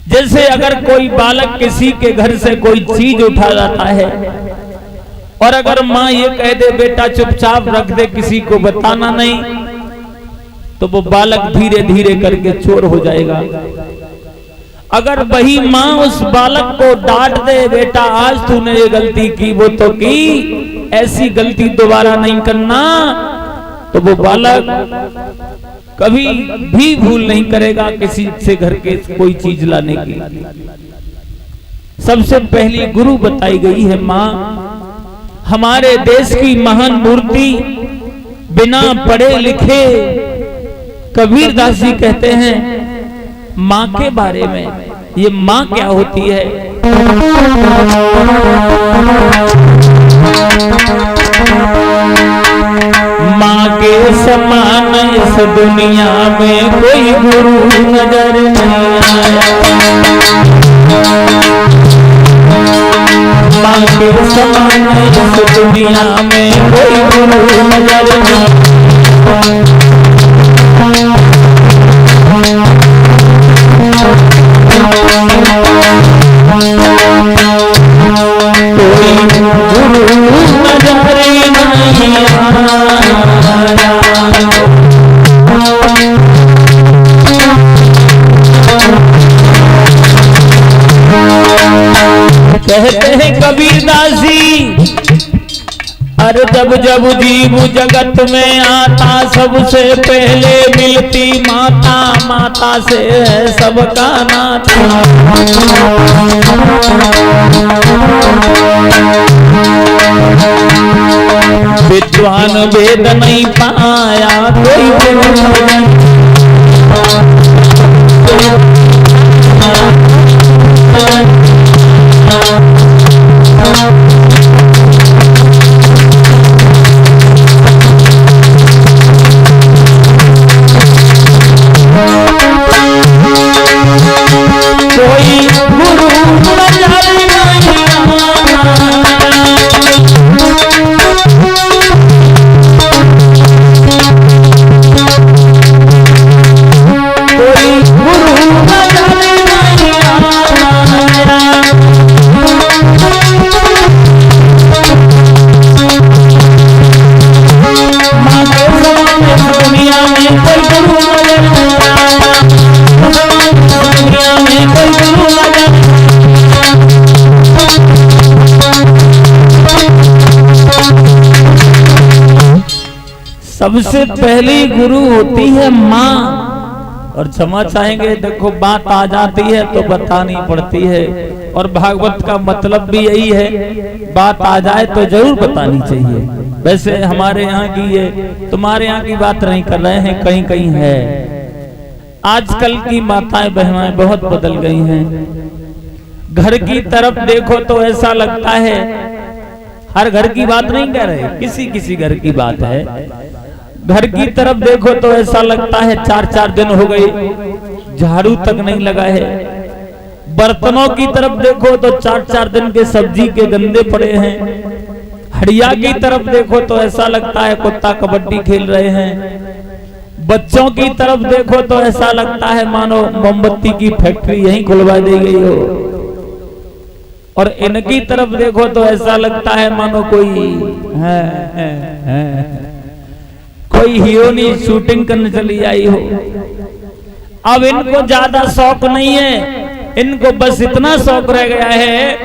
जैसे अगर कोई बालक किसी के घर से कोई चीज उठा जाता है और अगर माँ ये कह दे बेटा चुपचाप रख दे, किसी को बताना नहीं, तो वो बालक धीरे धीरे करके चोर हो जाएगा। अगर वही माँ उस बालक को डांट दे, बेटा आज तूने ये गलती की, वो तो की, ऐसी गलती दोबारा नहीं करना, तो वो बालक कभी भी भूल नहीं करेगा किसी से घर के कोई चीज लाने की। सबसे पहली गुरु बताई गई है माँ। हमारे देश की महान मूर्ति, बिना पढ़े लिखे कबीरदास जी कहते हैं माँ के बारे में, ये माँ क्या होती है। माँ के समान इस दुनिया में कोई गुरु नजर नहीं आया। माँ के समान इस दुनिया में कोई गुरु नजर नहीं आया। कहते हैं कबीरदास जी, अरे जब जब जीव जगत में आता सबसे पहले मिलती माता, माता से है सबका नाता। विद्वान वेद नहीं पाया कोई सबसे पहली गुरु होती है माँ। और क्षमा चाहेंगे, देखो बात आ जाती है तो बतानी पड़ती है, और भागवत का मतलब भी यही है, बात आ जाए तो जरूर बतानी चाहिए। वैसे हमारे यहाँ की ये तुम्हारे यहाँ की बात नहीं कर रहे हैं, कहीं कहीं है। आजकल की माताएं बहनें बहुत बदल गई हैं। घर की तरफ देखो तो ऐसा लगता है, हर घर की बात नहीं कह रहे, किसी किसी घर की बात है। घर की तरफ देखो तो ऐसा लगता है 4-4 दिन हो गए झाड़ू तक नहीं लगा है। बर्तनों की तरफ देखो तो 4-4 दिन के सब्जी के गंदे पड़े हैं। हड़िया की तरफ देखो तो ऐसा लगता है कुत्ता कबड्डी खेल रहे हैं। बच्चों की तरफ देखो तो ऐसा लगता है मानो मोमबत्ती की फैक्ट्री यहीं खुलवा दी गई हो। और इनकी तरफ देखो तो ऐसा लगता है मानो कोई कोई हीरोनी शूटिंग करने चली आई हो। अब इनको ज्यादा शौक नहीं है, इनको बस इतना शौक रह गया है,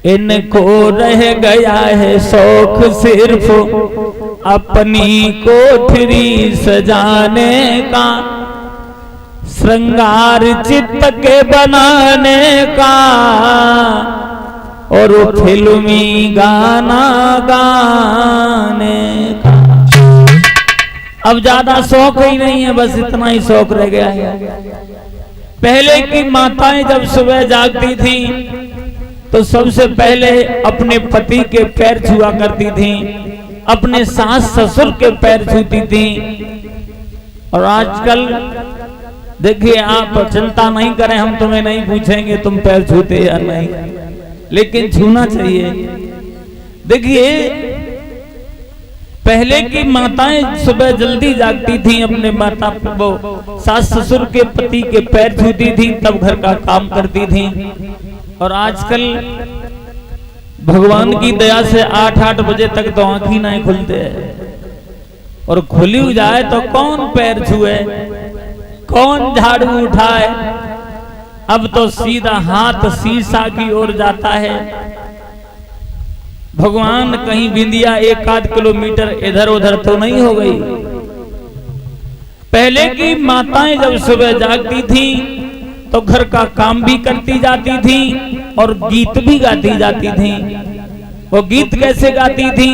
इनको रह गया है शौक सिर्फ अपनी कोठरी सजाने का, श्रृंगार चित्त के बनाने का, और फिल्मी गाना गाने का। अब ज्यादा शौक ही नहीं है, बस इतना ही शौक रह गया है। पहले की माताएं जब सुबह जागती थी तो सबसे पहले अपने पति के पैर छुआ करती थी, अपने सास ससुर के पैर छूती थी। और आजकल देखिए, आप चिंता नहीं करें, हम तुम्हें नहीं पूछेंगे तुम पैर छूते या नहीं, लेकिन छूना चाहिए। देखिए पहले की माताएं सुबह जल्दी जागती थी, अपने माता वो सास ससुर के पति के पैर छूती थी, तब घर का काम करती थी। और आजकल भगवान की दया से 8-8 बजे तक तो आंख ही नहीं खुलते हैं, और खुली जाए तो कौन पैर छुए, कौन झाड़ू उठाए। अब तो सीधा हाथ शीशा की ओर जाता है। भगवान कहीं बिंदिया 1-8 किलोमीटर इधर उधर तो नहीं हो गई। पहले की माताएं जब सुबह जागती थी तो घर का काम भी करती जाती थी और गीत भी गाती जाती थी। वो गीत कैसे गाती थी?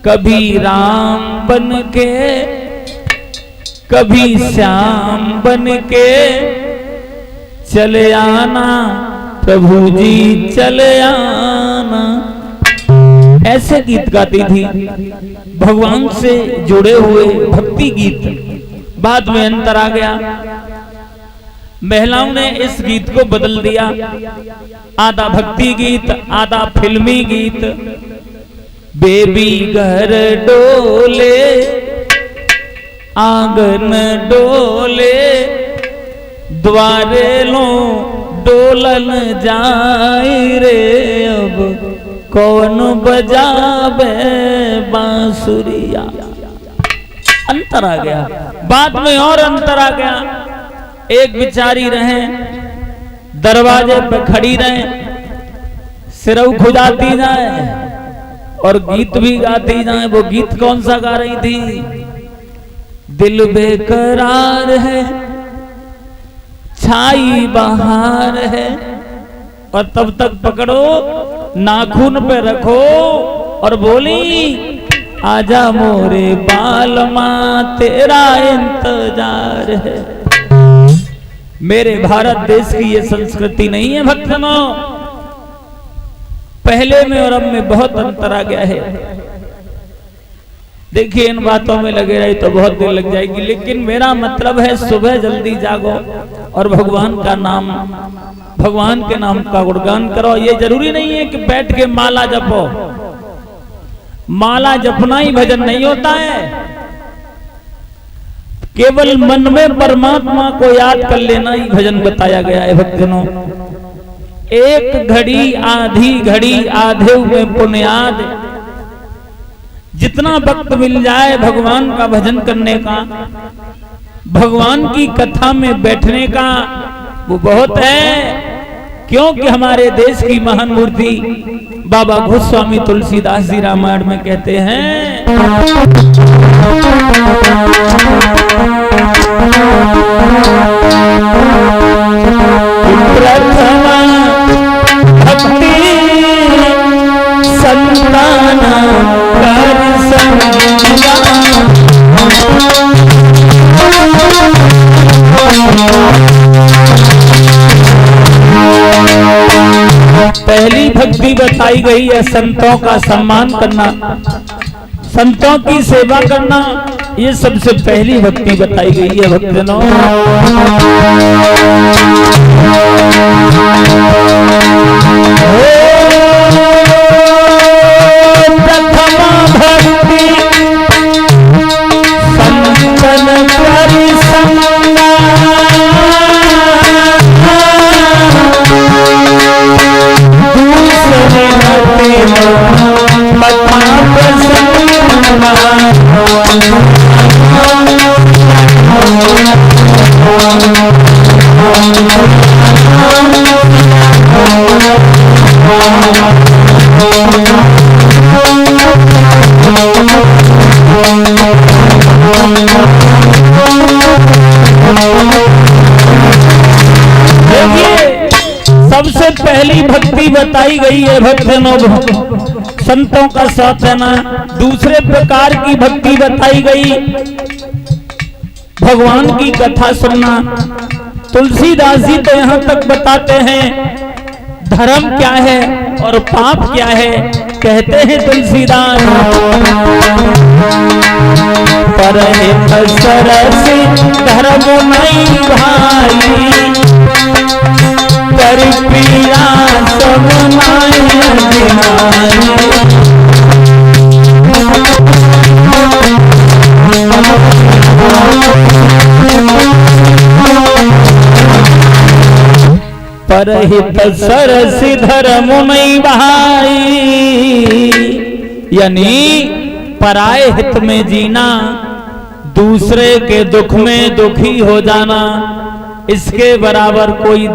कभी राम बन के, कभी श्याम बन के चले आना, प्रभु जी चले आना, ऐसे गीत गाती थी। भगवान से जुड़े हुए भक्ति गीत। बाद में अंतर आ गया, महिलाओं ने इस गीत को बदल दिया। आधा भक्ति गीत, आधा फिल्मी गीत। बेबी घर डोले, आंगन डोले, द्वारे लो डोलन जाए रे, अब कौन बजावे बांसुरिया। अंतर आ गया। बाद में और अंतर आ गया। एक बिचारी रहे, दरवाजे पे खड़ी रहे, सिरौ खुजाती जाए और गीत भी गाती जाए। वो गीत कौन सा गा रही थी? दिल बेकरार है, छाई बहार है, और तब तक पकड़ो, नाखून पे रखो और बोली, आजा मोरे बालमा तेरा इंतजार है। मेरे भारत देश की ये संस्कृति नहीं है भक्तों। पहले में और अब में बहुत अंतर आ गया है। देखिए, इन बातों में लगे रहे तो बहुत देर लग जाएगी, लेकिन मेरा मतलब है सुबह जल्दी जागो और भगवान का नाम, भगवान के नाम का गुणगान करो। ये जरूरी नहीं है कि बैठ के माला जपो। माला जपना ही भजन नहीं होता है। केवल मन में परमात्मा को याद कर लेना ही भजन बताया गया है भक्तजनों। एक घड़ी आधी घड़ी आधे में पुण्याद। जितना वक्त मिल जाए भगवान का भजन करने का, भगवान की कथा में बैठने का, वो बहुत है। क्योंकि हमारे देश की महान मूर्ति बाबा गोस्वामी तुलसीदास जी रामायण में कहते हैं, प्रथमा भक्ति संतान कर पहली भक्ति बताई गई है संतों का सम्मान करना, संतों की सेवा करना। ये सबसे पहली भक्ति बताई गई है भक्तजनों। प्रथमा भक्ति संतन करि सबसे पहली भक्ति बताई गई है भक्तजनों, संतों का साथ रहना। दूसरे प्रकार की भक्ति बताई गई, भगवान की कथा सुनना। तुलसीदास जी तो यहाँ तक बताते हैं धर्म क्या है और पाप क्या है। कहते हैं तुलसीदास, परहित सरस धर्म नहीं भाई, कर प्रिया सब नाई परहित सरसि धर्म नहीं बहाई, यानी पराये हित में जीना, दूसरे के दुख में दुखी हो जाना, इसके बराबर कोई